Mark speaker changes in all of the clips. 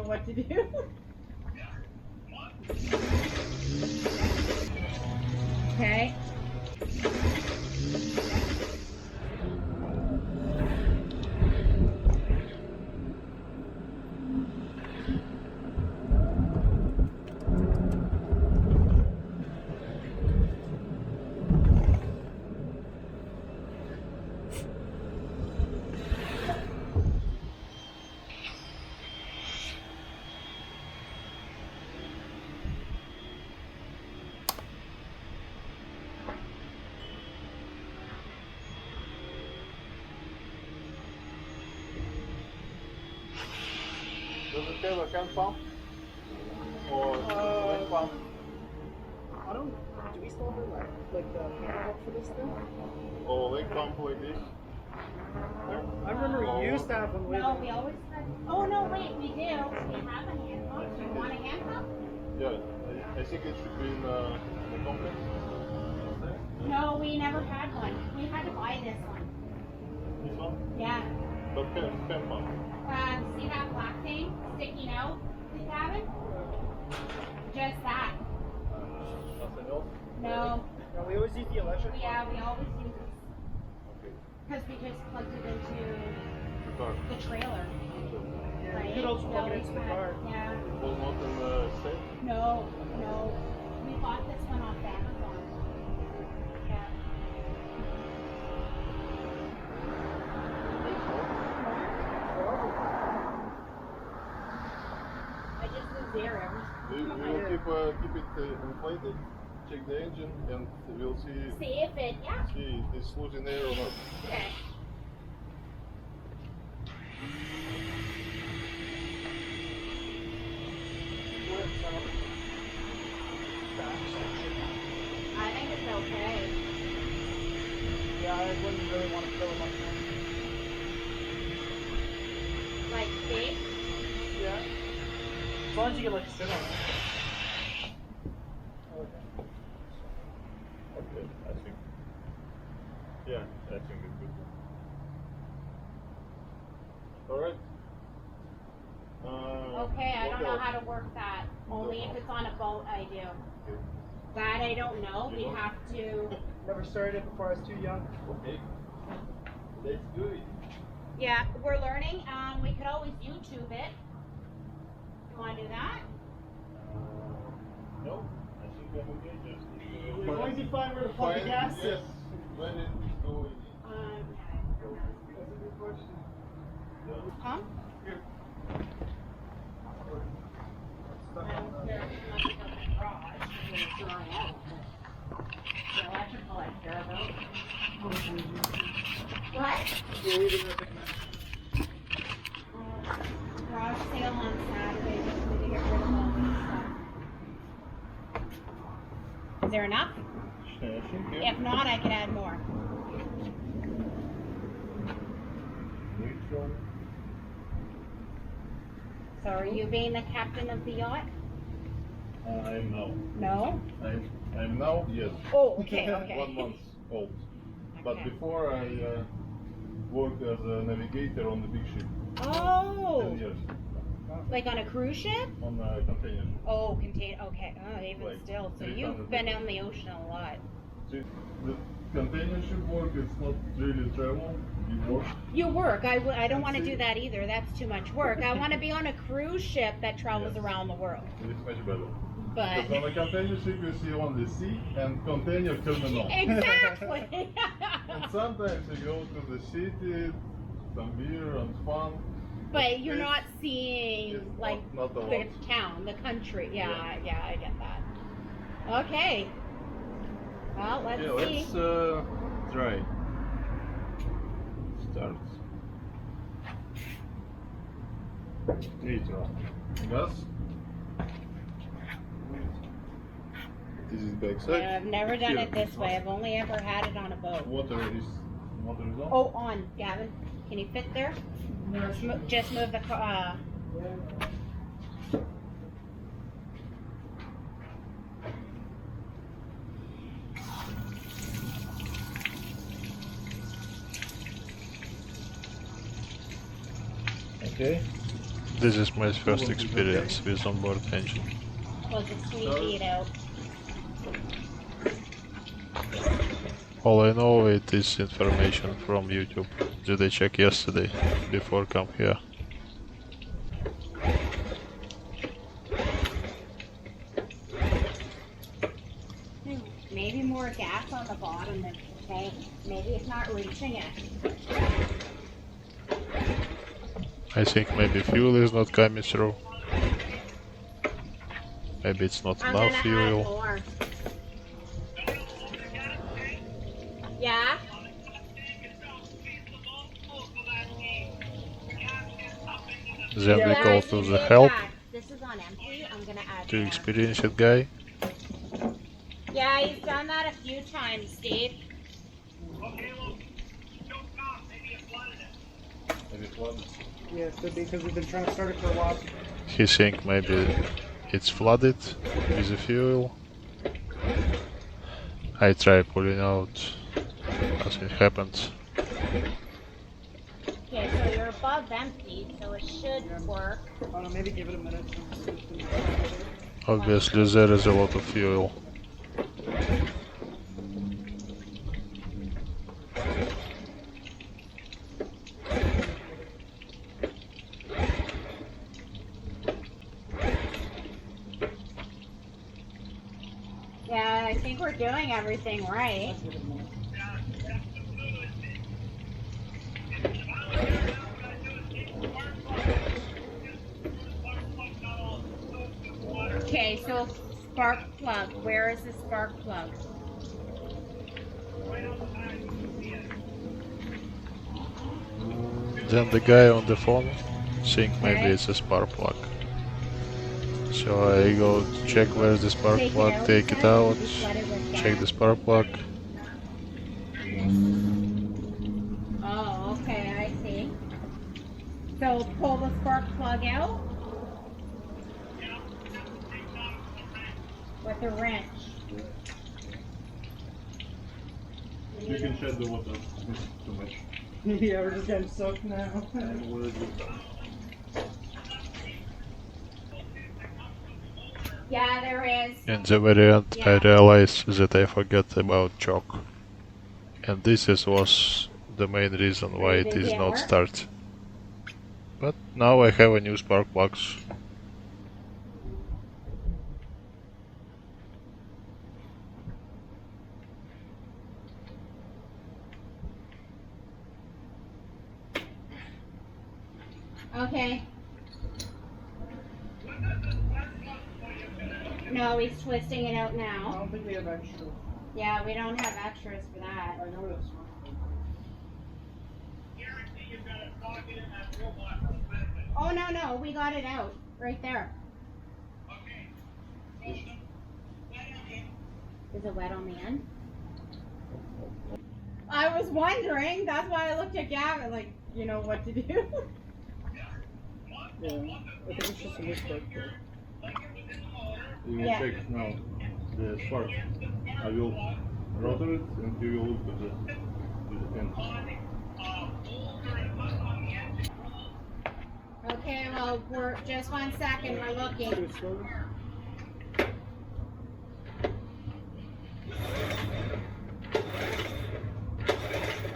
Speaker 1: what to do. Okay.
Speaker 2: Does it have a hand pump? Or leg pump?
Speaker 3: I don't. Do we still have like the handle for this thing?
Speaker 2: Or leg pump like this?
Speaker 3: I remember we used to have them with.
Speaker 1: No, we always had. Oh no, wait, we do. We have a hand pump. Do you want a hand pump?
Speaker 2: Yeah, I think it should be in the complex.
Speaker 1: No, we never had one. We had to buy this one.
Speaker 2: This one?
Speaker 1: Yeah.
Speaker 2: But hand pump.
Speaker 1: See that black thing sticking out the cabin? Just that.
Speaker 2: Nothing else?
Speaker 1: No.
Speaker 3: No, we always use the electric.
Speaker 1: Yeah, we always use this
Speaker 2: Okay.
Speaker 1: because we just plugged it into
Speaker 2: The car.
Speaker 1: the trailer.
Speaker 3: Yeah,
Speaker 1: Right?
Speaker 3: you could also plug
Speaker 1: So
Speaker 3: it into the
Speaker 1: we
Speaker 3: car.
Speaker 1: had- Yeah.
Speaker 2: It was not in the safe?
Speaker 1: No, no. We bought this one off Amazon. Yeah. I just moved there.
Speaker 2: We will keep it inflated, check the engine, and we'll see
Speaker 1: See if it, yeah.
Speaker 2: if it's losing air or not.
Speaker 1: Okay. I think it's okay.
Speaker 3: Yeah, I wouldn't really want to fill them up.
Speaker 1: Like big.
Speaker 3: Yeah. As long as you can like sit on it. Okay.
Speaker 2: Okay, I think. Yeah, I think it's good. Alright.
Speaker 1: Okay, I don't know how to work that. Only if it's on a boat, I do.
Speaker 2: Okay.
Speaker 1: That I don't know.
Speaker 2: You
Speaker 1: We
Speaker 2: don't?
Speaker 1: have to.
Speaker 3: Never started it before I was too young.
Speaker 2: Okay. Let's do it.
Speaker 1: Yeah, we're learning. We could always YouTube it. You want to do that?
Speaker 2: No, I think I'm okay. Just
Speaker 3: As long as you find where to plug the gas in.
Speaker 2: Yes, when it is going.
Speaker 3: That's a good question.
Speaker 1: Huh?
Speaker 2: Here.
Speaker 1: The electrical I care about. What? Garage sale on Saturday. Just need to get rid of all this stuff. Is there enough?
Speaker 2: I think, yeah.
Speaker 1: If not, I could add more.
Speaker 2: Neutral.
Speaker 1: So are you being the captain of the yacht?
Speaker 2: I'm now.
Speaker 1: No?
Speaker 2: I'm now, yes.
Speaker 1: Oh, okay, okay.
Speaker 2: 1 month old. But
Speaker 1: Okay.
Speaker 2: before I worked as a navigator on the big ship. 10
Speaker 1: Oh,
Speaker 2: years.
Speaker 1: like on a cruise ship?
Speaker 2: On a container ship.
Speaker 1: Oh, contain. Okay. Oh, even
Speaker 2: Like
Speaker 1: still. So
Speaker 2: 300
Speaker 1: you've been on the ocean a lot.
Speaker 2: See, the container ship work is not really travel. You work.
Speaker 1: You work. I don't want to do that either. That's too much work. I want to be on a cruise ship that travels
Speaker 2: Yes.
Speaker 1: around the world.
Speaker 2: It's much better.
Speaker 1: But
Speaker 2: Because on a container ship you see only sea and container terminal.
Speaker 1: exactly.
Speaker 2: And sometimes you go to the city, some beer and fun.
Speaker 1: But you're
Speaker 2: It's-
Speaker 1: not seeing
Speaker 2: it's
Speaker 1: like
Speaker 2: not a
Speaker 1: the
Speaker 2: lot.
Speaker 1: town, the country. Yeah,
Speaker 2: Yeah.
Speaker 1: yeah, I get that. Okay. Well, let's
Speaker 2: Yeah,
Speaker 1: see.
Speaker 2: let's try. Start. Neutral. Gas. This is backside.
Speaker 1: I've never done
Speaker 2: Here.
Speaker 1: it this way. I've only ever had it on a boat.
Speaker 2: Water is on.
Speaker 1: Oh, on, Gavin. Can you fit there? Just move the car.
Speaker 2: Okay. This is my first experience with onboard engine.
Speaker 1: Was it squeegee out?
Speaker 2: All I know it is information from YouTube that I checked yesterday before come here.
Speaker 1: Maybe more gas on the bottom than the tank. Maybe it's not reaching it.
Speaker 2: I think maybe fuel is not coming through. Maybe it's not
Speaker 1: I'm
Speaker 2: enough
Speaker 1: gonna add
Speaker 2: fuel.
Speaker 1: more. Yeah?
Speaker 2: Then we
Speaker 1: Yeah,
Speaker 2: go
Speaker 1: I
Speaker 2: to
Speaker 1: see
Speaker 2: the
Speaker 1: it
Speaker 2: help
Speaker 1: back. This is on empty. I'm gonna add
Speaker 2: to
Speaker 1: more.
Speaker 2: experienced guy.
Speaker 1: Yeah, he's done that a few times, Steve.
Speaker 3: Yeah, it could be because we've been trying to start it for a while.
Speaker 2: He think maybe it's flooded with the fuel. I try pulling out. Nothing happened.
Speaker 1: Okay, so you're above empty, so it should work.
Speaker 3: I don't know, maybe give it a minute.
Speaker 2: Obviously there is a lot of fuel.
Speaker 1: Yeah, I think we're doing everything right. Okay, so spark plug. Where is the spark plug?
Speaker 2: Then the guy on the phone think maybe
Speaker 1: Okay.
Speaker 2: it's a spark plug. So I go to check where's the spark
Speaker 1: Take it
Speaker 2: plug,
Speaker 1: out,
Speaker 2: take it
Speaker 1: sir,
Speaker 2: out,
Speaker 1: and just let it with
Speaker 2: check
Speaker 1: gas.
Speaker 2: the spark plug.
Speaker 1: Oh, okay, I see. So pull the spark plug out with a wrench.
Speaker 2: You can shed the water, it's too much.
Speaker 3: Yeah, we're just getting soaked now.
Speaker 1: Yeah, there is.
Speaker 2: In the very end I
Speaker 1: Yeah.
Speaker 2: realized that I forgot about choke. And was the main reason why it is
Speaker 1: Didn't
Speaker 2: not
Speaker 1: work?
Speaker 2: start. But now I have a new spark plugs.
Speaker 1: Okay. No, he's twisting it out
Speaker 3: I
Speaker 1: now.
Speaker 3: don't think we have extra.
Speaker 1: Yeah, we don't have extras for that.
Speaker 3: I know this.
Speaker 1: Oh, no, we got it out. Right there. Is it wet on the end? I was wondering. That's why I looked at Gavin, like, you know what to do.
Speaker 3: Yeah, I think it's just a mistake.
Speaker 2: You
Speaker 1: Yeah.
Speaker 2: check now the spark. I will rotor it and you will look at the end.
Speaker 1: Okay, well, we're just 1 second. We're
Speaker 3: Do
Speaker 1: looking.
Speaker 3: it slowly.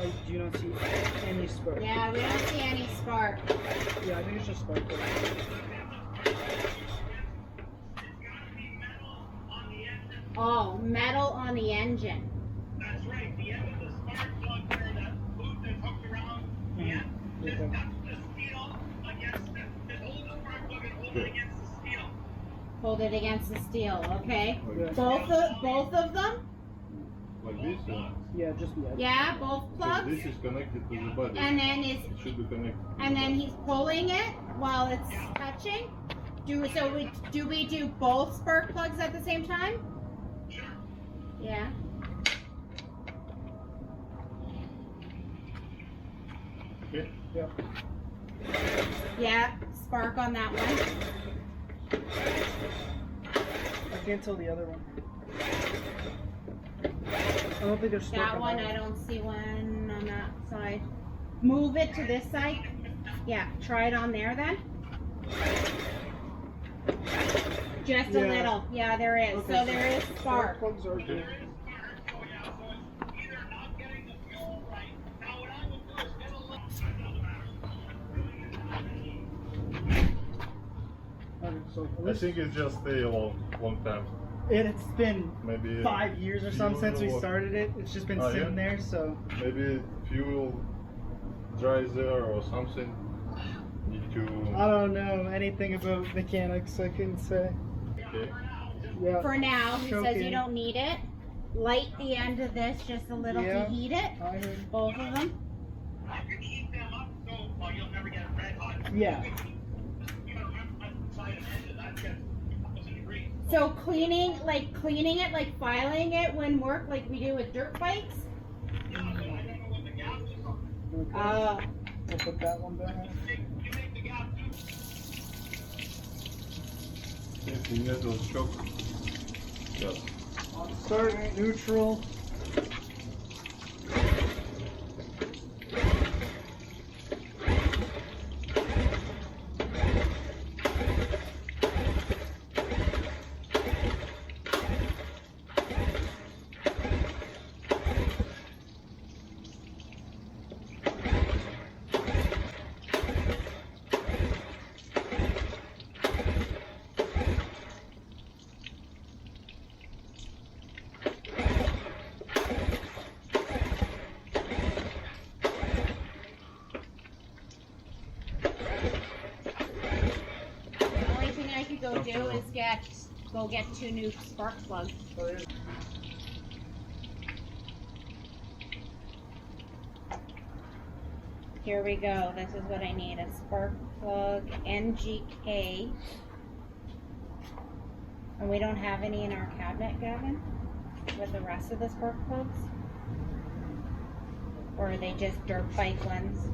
Speaker 3: Oh, do you not see any spark?
Speaker 1: Yeah, we don't see any spark.
Speaker 3: Yeah, I think it's just spark.
Speaker 1: Oh, metal on the engine.
Speaker 4: That's right. The end of the spark plug there, that loop that's hooked around the end, just
Speaker 3: Okay.
Speaker 4: touch the steel against the hold the spark plug and hold it against the steel.
Speaker 1: Hold it against the steel, okay?
Speaker 3: Yeah.
Speaker 1: Both of them?
Speaker 2: Like this?
Speaker 3: Yeah, just the edge.
Speaker 1: Yeah, both plugs?
Speaker 2: This is connected to the body.
Speaker 1: And then is
Speaker 2: It should be connected.
Speaker 1: and then he's pulling it while it's touching? Do we do both spark plugs at the same time?
Speaker 4: Sure.
Speaker 1: Yeah.
Speaker 2: Okay.
Speaker 3: Yeah.
Speaker 1: Yeah, spark on that one.
Speaker 3: I can't tell the other one. I don't think there's spark
Speaker 1: That
Speaker 3: on
Speaker 1: one,
Speaker 3: that
Speaker 1: I don't see one on that side. Move it to this side. Yeah, try it on there then. Just a
Speaker 3: Yeah.
Speaker 1: little. Yeah, there is.
Speaker 3: Okay,
Speaker 1: So there is spark.
Speaker 3: Plugs are good.
Speaker 4: Either not getting the fuel right. Now what I would do is get a little.
Speaker 3: Okay, so at
Speaker 2: I
Speaker 3: least
Speaker 2: think it just stay a long time.
Speaker 3: it's been
Speaker 2: Maybe
Speaker 3: 5 years or something since we
Speaker 2: fuel or-
Speaker 3: started it. It's just been
Speaker 2: Oh,
Speaker 3: sitting
Speaker 2: yeah?
Speaker 3: there, so
Speaker 2: Maybe fuel dries there or something. Need to.
Speaker 3: I don't know anything about mechanics. I couldn't say.
Speaker 2: Okay.
Speaker 3: Yeah.
Speaker 1: For now, he says
Speaker 3: Choking.
Speaker 1: you don't need it. Light the end of this just a little
Speaker 3: Yeah.
Speaker 1: to heat it.
Speaker 3: I heard.
Speaker 1: Both of them.
Speaker 4: You can heat them up so well you'll never get red hot.
Speaker 3: Yeah.
Speaker 4: You know, I'm inside an engine. I'd get 1,000 degrees.
Speaker 1: So cleaning it, like filing it when work, like we do with dirt bikes.
Speaker 4: Yeah, but I don't know what the gas is on.
Speaker 3: Okay. We'll put that one down.
Speaker 4: You make the gas too.
Speaker 2: If you need those shock. Yes.
Speaker 3: Start neutral.
Speaker 1: The only thing I could go do is go get 2 new spark plugs. Here we go. This is what I need. A spark plug NGK. And we don't have any in our cabinet, Gavin? With the rest of the spark plugs? Or are they just dirt bike ones?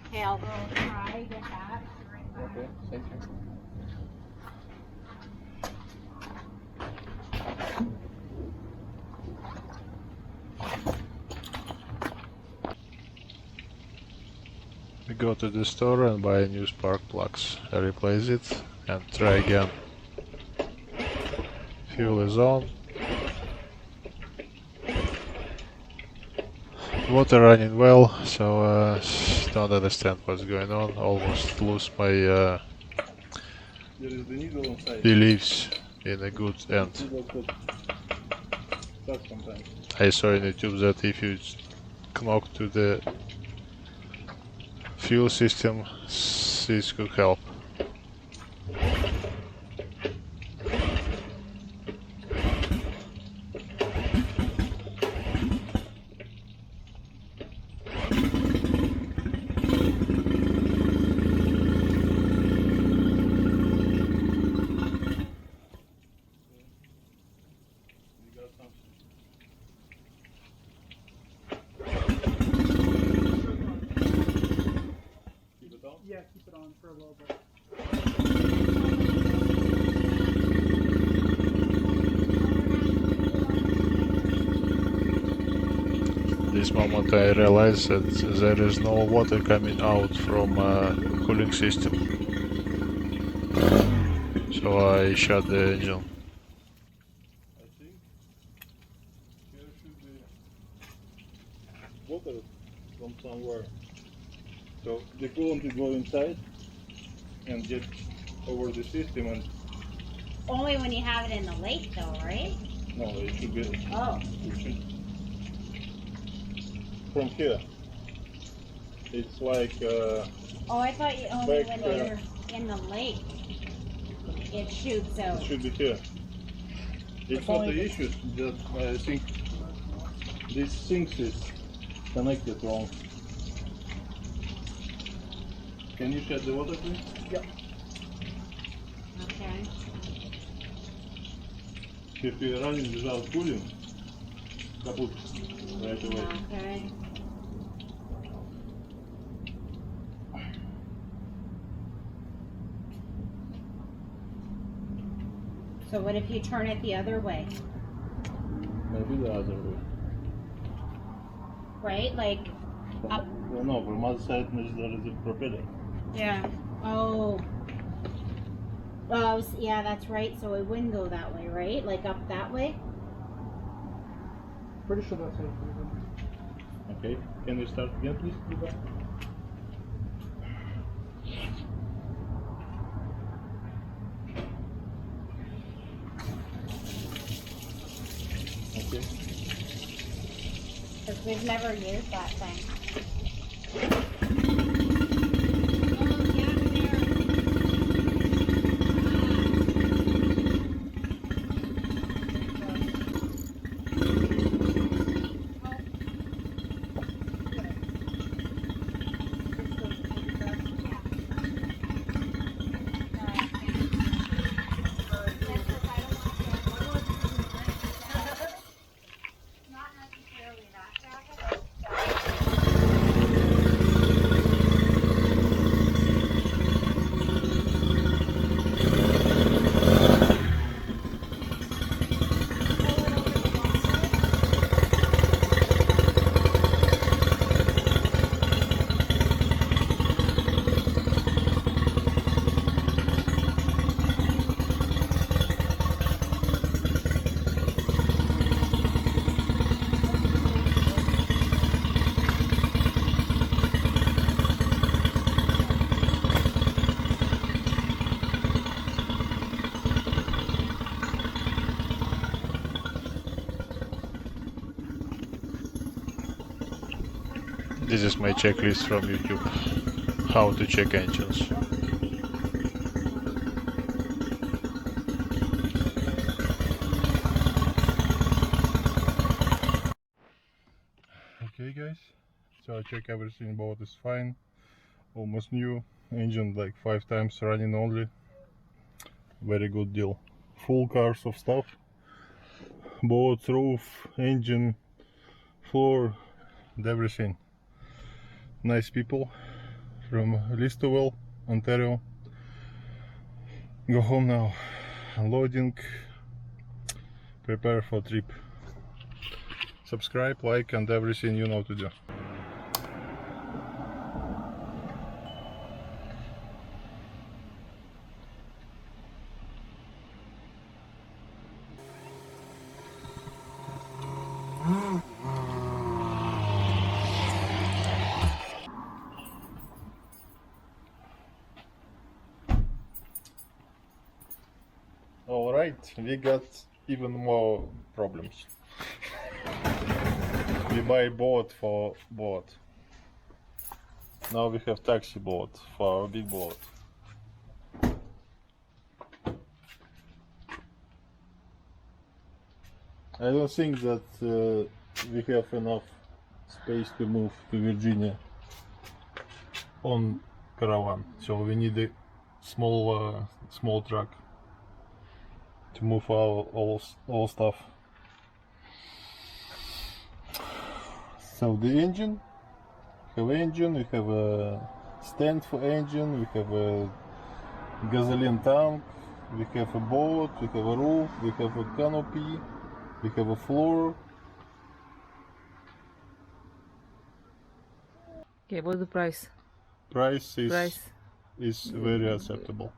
Speaker 1: Okay, I'll go try get that.
Speaker 2: Okay. Thank you. We go to the store and buy new spark plugs. I replace it and try again. Fuel is on. Water running well, so don't understand what's going on. Almost lose my
Speaker 5: There is the needle inside.
Speaker 2: beliefs in a good end.
Speaker 5: Needle could suck sometimes.
Speaker 2: I saw in YouTube that if you knock to the fuel system, this could help.
Speaker 5: We got something. Keep it on.
Speaker 3: Yeah, keep it on for a little bit.
Speaker 2: This moment I realized that there is no water coming out from cooling system. So I shut the engine.
Speaker 5: I think here should be water from somewhere. So the coolant will go inside and get over the system, and
Speaker 1: Only when you have it in the lake though, right?
Speaker 5: no, it should be
Speaker 1: Oh.
Speaker 5: it should, from here. It's like
Speaker 1: Oh, I thought you only
Speaker 5: Back,
Speaker 1: when you're in the lake it shoots out.
Speaker 5: it should be here. It's not the issue, just I think this sink is connected wrong. Can you shut the water, please?
Speaker 1: Okay.
Speaker 5: If you're running without cooling, kaput right away.
Speaker 1: Okay. So what if you turn it the other way?
Speaker 5: Maybe the other way.
Speaker 1: Right? Like up.
Speaker 5: Well, no, from other side there is a propeller.
Speaker 1: Yeah. Oh. Oh, yeah, that's right. So it wouldn't go that way, right? Like up that way?
Speaker 3: Pretty sure that's it.
Speaker 5: Okay, can you start again, please? Okay.
Speaker 1: Because we've never used that thing.
Speaker 2: This is my checklist from YouTube. How to check engines. Okay guys, so I check everything, boat is fine, almost new, engine like 5 times running only, very good deal. Full cars of stuff, boat, roof, engine, floor, and everything. Nice people from Listowel, Ontario. Go home now, unloading, prepare for trip. Subscribe, like, and everything you know to do. Alright, we got even more problems. We buy boat for boat. Now we have taxi boat for our big boat. I don't think that we have enough space to move to Virginia on caravan, so we need a small truck to move our all stuff. So the engine, we have a stand for engine, we have a gasoline tank, we have a boat, we have a roof, we have a canopy, we have a floor.
Speaker 6: Okay, what's the price?
Speaker 2: Price
Speaker 6: Price.
Speaker 2: is very acceptable.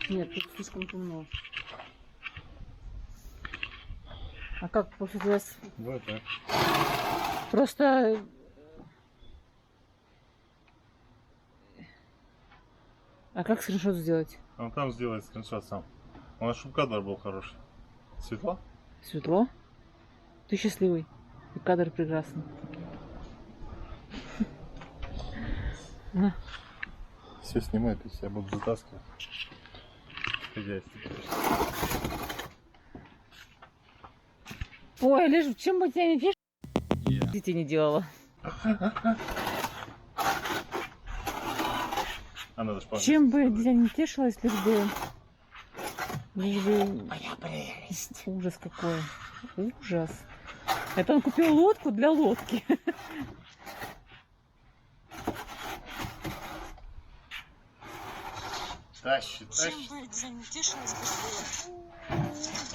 Speaker 6: Нет, тут слишком темно. А как после этого?
Speaker 2: Вот так.
Speaker 6: Просто... А как скриншот сделать?
Speaker 2: Он там сделает скриншот сам. У нас чтобы кадр был хороший. Светло?
Speaker 6: Светло? Ты счастливый. И кадр прекрасный. На.
Speaker 2: Все снимают, и я буду затаскивать. Хозяйство.
Speaker 6: Ой, лишь чем бы тебя не фиш... Ты не делала.
Speaker 2: А надо ж
Speaker 6: Чем бы я не тешилась, лишь бы... Моя прелесть. Ужас какой. Ужас. Это он купил лодку для лодки.
Speaker 2: Тащит,
Speaker 6: Чем
Speaker 2: тащит.
Speaker 6: бы я не тешилась, лишь бы...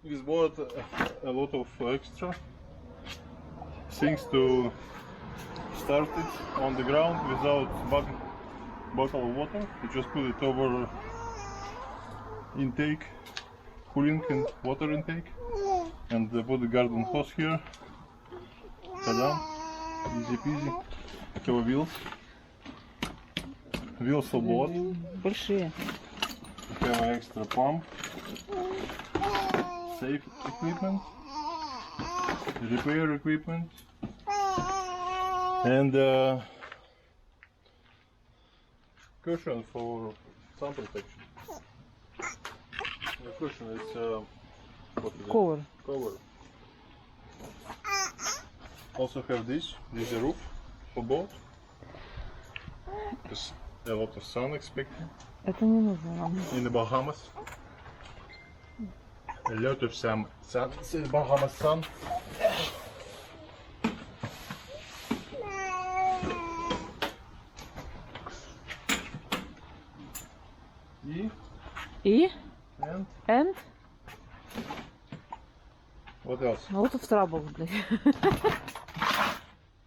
Speaker 2: We bought a lot of extra things to start it on the ground without bottle of water. You just put it over intake, cooling and water intake, and put the garden hose here. Ta-da! Easy peasy. Have wheels. Wheels for boat.
Speaker 6: Большие.
Speaker 2: Have an extra pump. Safe equipment, repair equipment, and cushion for sun protection. The cushion is what is it?
Speaker 6: Ковер.
Speaker 2: Cover. Also have this. This is a roof for boat. There's a lot of sun expected
Speaker 6: Это не нужно нам.
Speaker 2: in the Bahamas. A lot of sun. This is Bahamas sun.
Speaker 6: И?
Speaker 2: And
Speaker 6: And?
Speaker 2: what else?
Speaker 6: Вот в trouble, блядь.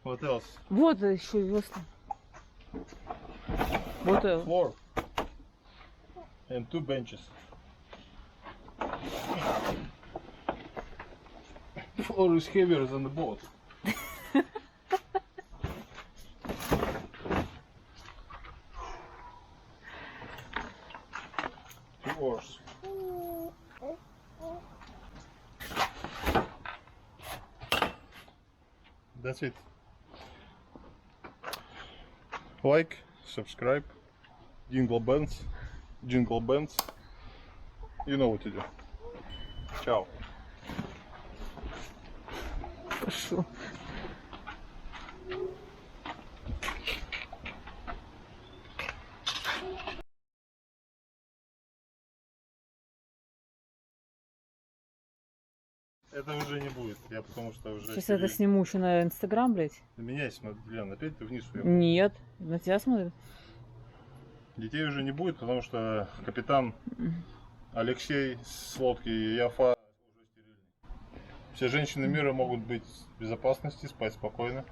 Speaker 2: What else?
Speaker 6: Вот еще весла. Вот
Speaker 2: Floor. And 2 benches. Floor is heavier than the boat. 2 oars. That's it. Like, subscribe, jingle bells. You know what to do. Ciao.
Speaker 6: пошел.
Speaker 2: Это уже не будет, я потому что уже...
Speaker 6: Сейчас я это сниму еще на Инстаграм, блядь.
Speaker 2: На меня смотри, Лен, опять ты вниз уехал.
Speaker 6: Нет, на тебя смотрят.
Speaker 2: Детей уже не будет, потому что капитан Алексей с лодки Яфа уже стерильный. Все женщины мира могут быть в безопасности, спать спокойно.